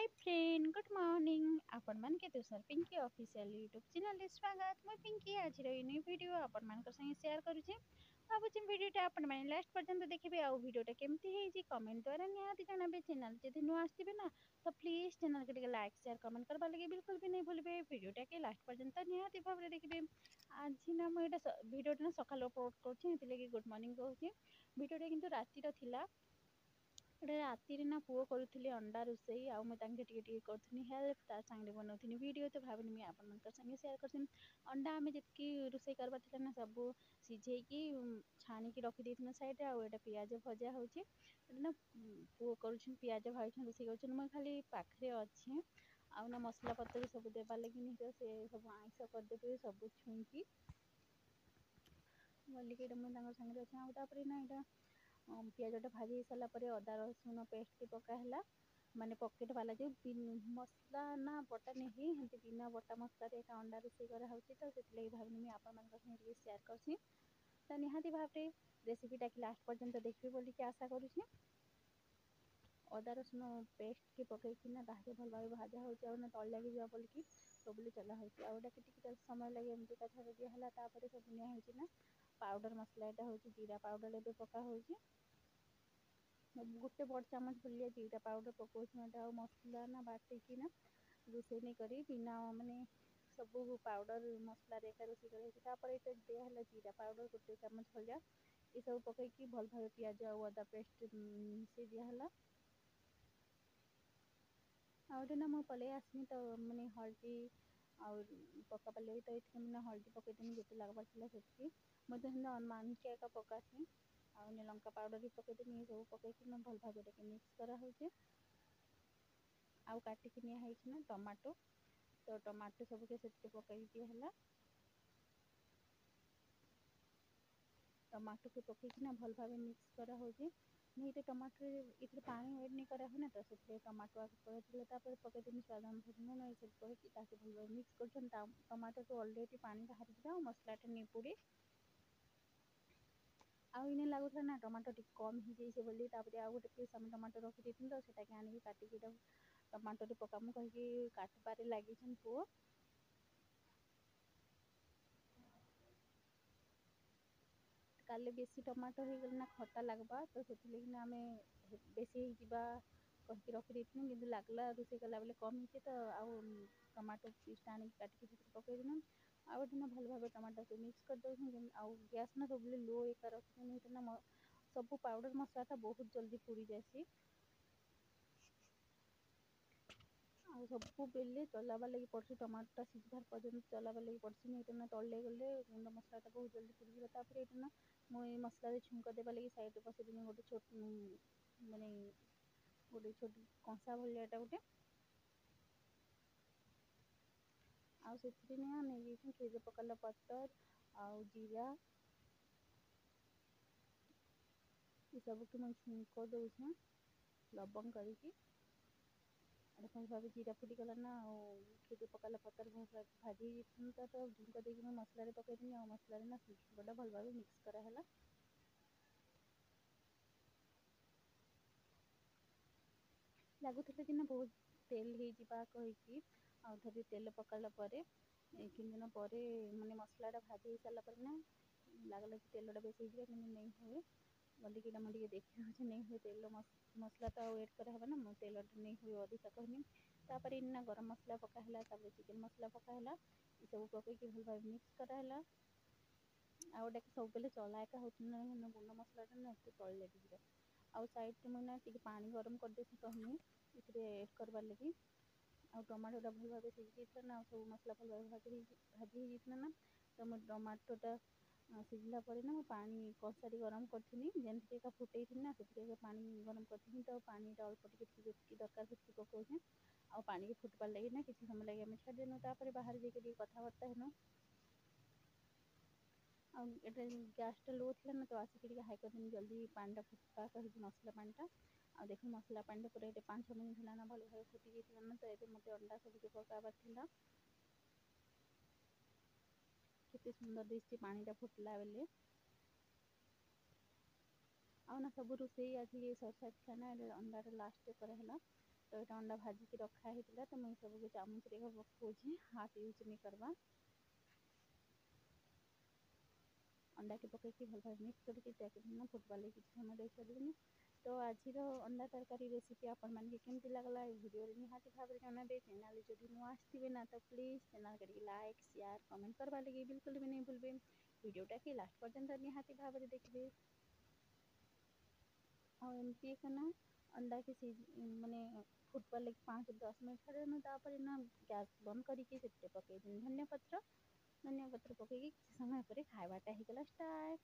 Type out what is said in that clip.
Hi friend good morning आपण मान के Tushar Pinky official YouTube channel रे स्वागत मैं पिंकी आज रो न्यू वीडियो आपण मान संगे शेयर करूचे भाବୁची वीडियोटा आपण माने लास्ट पर्यंत देखिबे आ वीडियोटा केमती हेजी कमेंट द्वारा निहाती जणाबे चैनल जदि नुआ आस्थिबे ना तो प्लीज चैनल के टिके लाइक शेयर कमेंट करबा लगे बिल्कुल भी नहीं भूलबे वीडियोटा के लास्ट पर्यंत निहाती भाबरे देखिबे आज ना मैं एटा वीडियोटा ना सकाल अपलोड करछि हेति लगे गुड मॉर्निंग कहूछि वीडियोटा किंतु राती रो थिला ଏଟା ରାତିରେ ନା ପୁଅ କରୁଥିଲି ଅଣ୍ଡା ରୋଷେଇ ଆଉ ମୁଁ ତାଙ୍କେ ଟିକେ ଟିକେ କରୁଥିଲି ହେଲ୍ପ ତା ସାଙ୍ଗରେ ବନାଉଥିଲି ଭିଡ଼ିଓ ତ ଭାବିନି ମୁଁ ଆପଣଙ୍କ ସାଙ୍ଗେ ସେୟାର କରିଥିଲି ଅଣ୍ଡା ଆମେ ଯେତିକି ରୋଷେଇ କରିବାର ଥିଲା ନା ସବୁ ସିଝେଇକି ଛାଣିକି ରଖିଦେଇଥିଲୁ ସାଇଡ଼ରେ ଆଉ ଏଇଟା ପିଆଜ ଭଜା ହେଉଛି ଏଇଟା ନା ପୁଅ କରୁଛନ୍ତି ପିଆଜ ଭାଜୁଛନ୍ତି ରୋଷେଇ କରୁଛନ୍ତି ମୁଁ ଖାଲି ପାଖରେ ଅଛି ଆଉ ନା ମସଲା ପତ୍ର ସବୁ ଦେବା ଲାଗି ନିଜ ସେ ସବୁ ଆଇଁଷ କରିଦେବେ ସବୁ ଛୁଇଁକି ବୋଲିକି ଏଇଟା ମୁଁ ତାଙ୍କ ସାଙ୍ଗରେ ଅଛି ଆଉ ତାପରେ ନା ଏଇଟା ପିଆଜଟା ଭାଜି ହେଇସାରିଲା ପରେ ଅଦା ରସୁଣ ପେଷ୍ଟ ବି ପକା ହେଲା ମାନେ ପକେଟ୍ ବାଲା ଯେଉଁ ମସଲା ନା ବଟା ନେଇକି ଏମିତି ବିନା ବଟା ମସଲାରେ ଏଇଟା ଅଣ୍ଡା ରୋଷେଇ କରାହେଉଛି ତ ସେଥିଲାଗି ଭାବିନି ମୁଁ ଆପଣମାନଙ୍କ ସାଙ୍ଗେ ଟିକେ ସେୟାର କରିଛି ତ ନିହାତି ଭାବରେ ରେସିପିଟାକି ଲାଷ୍ଟ ପର୍ଯ୍ୟନ୍ତ ଦେଖିବେ ବୋଲିକି ଆଶା କରୁଛି ଅଦା ରସୁଣ ପେଷ୍ଟ କି ପକେଇକିନା ତାହାକେ ଭଲ ଭାବେ ଭଜା ହେଉଛି ଆଉ ନା ତଳ ଲାଗିଯିବ ବୋଲିକି ସବୁବେଳେ ଚଲା ହେଉଛି ଆଉ ଏଇଟା ଟିକେ ସମୟ ଲାଗି ଏମିତି କଥା ଦିଆ ହେଲା ତାପରେ ସବୁ ନିଆ ହେଉଛି ନା ପାଉଡର ମସଲା ଏଇଟା ହେଉଛି ଜିରା ପାଉଡର ଏବେ ପକା ହେଉଛି ଗୋଟେ ବଡ଼ ଚାମଚ ଭଳିଆ ଜିରା ପାଉଡ଼ର ପକଉଛି ଏଇଟା ଆଉ ମସଲା ନା ବାଟିକି ନା ରୋଷେଇ ନେଇ କରି ବିନା ମାନେ ସବୁ ପାଉଡର ମସଲାରେ ଏକା ରୋଷେଇ କରାଯାଇଛି ତାପରେ ଏଇଟା ଦିଆହେଲା ଜିରା ପାଉଡର ଗୋଟେ ଚାମଚ ଭଳିଆ ଏସବୁ ପକେଇକି ଭଲ ଭାବେ ପିଆଜ ଆଉ ଅଦା ପେଷ୍ଟ ମିଶାଇ ଦିଆହେଲା ଆଉ ଏଇଟା ନା ମୁଁ ପଳେଇ ଆସିନି ତ ମାନେ ହଳଦୀ ଆଉ ପକା ପଲେଇ ତ ଏଇଠି ମାନେ ହଳଦୀ ପକେଇଦେନି ଯେତେ ଲାଗିବାର ଥିଲା ସେତିକି ମୋତେ ସେମିତି ମାଂକେ ଏକା ପକାସି ଆଉ ଲଙ୍କା ପାଉଡ଼ର ବି ପକେଇଦେନି ଏ ସବୁ ପକେଇକି ମୁଁ ଭଲ ଭାବରେ ଟିକେ ମିକ୍ସ କରାହେଉଛି ଆଉ କାଟିକି ନିଆ ହେଇଛି ନା ଟମାଟୋ ତ ଟମାଟୋ ସବୁକେ ସେଥିରେ ପକାଇ ଦିଆ ହେଲା ଟମାଟୋକୁ ପକେଇକିନା ଭଲ ଭାବେ ମିକ୍ସ କରାହେଉଛି ଏଇଟା ଟମାଟୋରେ ଏଥିରେ ପାଣି ଆଡ଼୍ नहीं କରାହୁଏ ନା ତ ସେଥିରେ ଟମାଟୋ ଆଗ ପକାଇଥିଲେ ତାପରେ ପକାଇଦେନି ସ୍ୱାଦ ଅନୁସାରେ ଲୁଣ ଏସବୁ କହିକି ତାକୁ ଭଲ ଭାବେ ମିକ୍ସ କରୁଛନ୍ତି ଟମାଟୋରୁ ଅଲରେଡ଼ି ପାଣି ବାହାରିଯିବ ଆଉ ମସଲାଟା ନି ପୋଡ଼ି ଆଉ ଏଇନେ ଲାଗୁଥିଲା ନା ଟମାଟୋ ଟିକେ କମ୍ ହେଇଯାଇଛି ବୋଲି ତାପରେ ଆଉ ଗୋଟେ ପିସ୍ ଆମେ ଟମାଟୋ ରଖିଦେଇଥିଲୁ ତ ସେଟାକେ ଆଣିକି କାଟିକି ଟମାଟୋରେ ପକାମୁ କହିକି କାଟିବାରେ ଲାଗିଛନ୍ ପୁଅ କାଲେ ବେଶୀ ଟମାଟୋ ହେଇଗଲେ ନା ଖଟା ଲାଗ୍ବା ତ ସେଥିଲାଗି ନା ଆମେ ବେଶୀ ହେଇଯିବା କହିକି ରଖିଦେଇଥିଲୁ କିନ୍ତୁ ଲାଗିଲା ରୋଷେଇ କଲା ବେଳେ କମ୍ ହେଇଛି ତ ଆଉ ଟମାଟୋ ପିସ୍ଟା ଆଣିକି କାଟିକି ସେଥିରେ ପକାଇଦେଲୁ ଆଉ ଏଠି ନା ଭଲ ଭାବେ ଟମାଟୋକୁ ମିକ୍ସ କରିଦେଉଛୁ ଆଉ ଗ୍ୟାସ୍ ନା ସବୁବେଳେ ଲୋ ଏକା ରଖିଛନ୍ତି ନା ସବୁ ପାଉଡର ମସଲାଟା ବହୁତ ଜଲ୍ଦି ପୋଡ଼ି ଯାଏସି ଆଉ ସବୁବେଲେ ଚଲାବାର ଲାଗି ପଡ଼ୁଛି ଟମାଟୋଟା ସିଝିବାର ପର୍ଯ୍ୟନ୍ତ ଚଲାବାର ଲାଗି ପଡ଼ୁଛି ନାଇଁ ତ ତଳେ ଗଲେ ଗୁଣ୍ଡ ମସଲାଟା ବହୁତ ଜଲ୍ଦି ପୋଡ଼ିଯିବ ତାପରେ ଏଇଟା ନା ମୁଁ ଏଇ ମସଲାରେ ଛୁଙ୍କ ଦେବା ଲାଗି ସାଇଡ଼ରେ ବସାଇଦେଲି ଗୋଟେ ଛୋଟ ମାନେ ଗୋଟେ ଛୋଟ କଂସା ଭଳିଆ ଏଟା ଗୋଟେ ଆଉ ସେଥିରେ ନା ନେଇଯାଇଥିଲି ତେଜପତ୍ର ପତ୍ର ଆଉ ଜିରା ଏସବୁକୁ ମୁଁ ଛୁଙ୍କ ଦେଉଛି ଲବଙ୍ଗ କରିକି ଏଇଟା ଭଲ ଭାବେ ଜିରା ଫୁଟିଗଲା ନା ଆଉ ତେଜ ପକାଇଲା ପତ୍ର ଭଲ ଭାବେ ଭାଜି ହେଇଯାଇଥିଲା ତ ଝୁଙ୍କ ଦେଇକି ମୁଁ ମସଲାରେ ପକାଇଦେଲି ଆଉ ମସଲାରେ ନା ଝୁଙ୍କଟା ଭଲ ଭାବେ ମିକ୍ସ କରାହେଲା ଲାଗୁଥିଲା କି ନା ବହୁତ ତେଲ ହେଇଯିବା କହିକି ଆଉ ଥରେ ତେଲ ପକାଇଲା ପରେ କିଛି ଦିନ ପରେ ମାନେ ମସଲାଟା ଭାଜି ହେଇସାରିଲା ପରେ ନା ଲାଗିଲା କି ତେଲଟା ବେଶୀ ହେଇଯିବ କିନ୍ତୁ ନେଇ ହୁଏ ବୋଲିକି ଏଇଟା ମୁଁ ଟିକେ ଦେଖି ଦେଉଛି ନେଇ ହୁଏ ତେଲ ମସଲା ତ ଆଉ ଏଡ଼୍ କରାହେବ ନା ମୁଁ ତେଲଟା ନେଇ ହୁଏ ଅଧିକା କହିନି ତାପରେ ନା ଗରମ ମସଲା ପକା ହେଲା ତାପରେ ଚିକେନ୍ ମସଲା ପକା ହେଲା ଏସବୁ ପକେଇକି ଭଲ ଭାବେ ମିକ୍ସ କରାହେଲା ଆଉ ଏଟାକୁ ସବୁବେଲେ ଚଲା ଏକା ହେଉଛି ନା ଗୁଣ୍ଡ ମସଲାଟା ନା ଏତେ ତଳେ ଲାଗିଯିବ ଆଉ ସାଇଡ଼ରେ ମୁଁ ନା ଟିକେ ପାଣି ଗରମ କରିଦେଇଛି କହିନି ଏଥିରେ ଏଡ଼୍ କରିବାର ଲାଗି ଆଉ ଟମାଟୋଟା ଭଲ ଭାବେ ସିଝି ଯାଇଥିଲା ନା ଆଉ ସବୁ ମସଲା ଭଲ ଭାବେ ଭାଜି ହେଇଯାଇଥିଲା ନା ତ ମୁଁ ଟମାଟୋଟା ସିଝିଲା ପରେ ନା ମୁଁ ପାଣି କଷାରେ ଗରମ କରିଥିଲି ଯେମିତିକି ଏକା ଫୁଟେଇଥିଲି ନା ସେଥିରେ ପାଣି ଗରମ କରିଥିଲି ତ ପାଣିଟା ଅଳ୍ପ ଟିକେ ଟିକେ ଯେତିକି ଦରକାର ସେତିକି ପକଉଛି ଆଉ ପାଣିକି ଫୁଟବାର ଲାଗି ନା କିଛି ସମୟ ଲାଗି ଆମେ ଛାଡ଼ିଦେନୁ ତାପରେ ବାହାରେ ଯାଇକି ଟିକେ କଥାବାର୍ତ୍ତା ହେନୁ ଆଉ ଏଟା ଗ୍ୟାସଟା ଲୋ ଥିଲା ନା ତ ଆସିକି ଟିକେ ହାଇ କରିଦେନି ଜଲ୍ଦି ପାଣିଟା ଫୁଟବା କହିକି ମସଲା ପାଣିଟା ଆଉ ଦେଖ ମସଲା ପାଣିଟା ପୁରା ଏଇଟା 5-6 ମିନିଟ୍ ହେଲା ନା ଭଲ ଭାବେ ଫୁଟି ଯାଇଥିଲା ନା ତ ଏବେ ମୋତେ ଅଣ୍ଡା ସବୁକେ ପକାବାର ଥିଲା କେତେ ସୁନ୍ଦର ଦିଶୁଛି ପାଣିଟା ଫୁଟିଲା ବେଲେ ଆଉ ନା ସବୁ ରୋଷେଇ ଆଜି ସରି ସାରିଥିଲା ନା ଅଣ୍ଡାଟା ଲାଷ୍ଟରେ କରାହେଲା तो ये अंडा भाजी रखा है तो मुझे सबको चामच रे पकाऊँ हाथ यूज नहीं करवा अंडा के पकईकि भल भाव मिक्स करके फुटबार लगे किसी समय दे छाड़देनी तो आज अंडा तरकारी रेसीपी आपण मानके केमती लगला वीडियो निहाती भाव में जनाबे चैनल जदि नुआ आसथिबे ना तो प्लीज चैनल के लाइक शेयर कमेंट करवा लगे बिल्कुल भी नहीं भूलबे वीडियोटा के लास्ट पर्यंत निहाती भाव में देखबे और एमती ना अंडा के माने फुटबार लगे 5-10 मिनट छाड़देनु तापर ना गैस बंद करके पकईदेनु धनिया पत्र पकईकि किसी समय पर खाइबाटा हो गला स्टार्ट।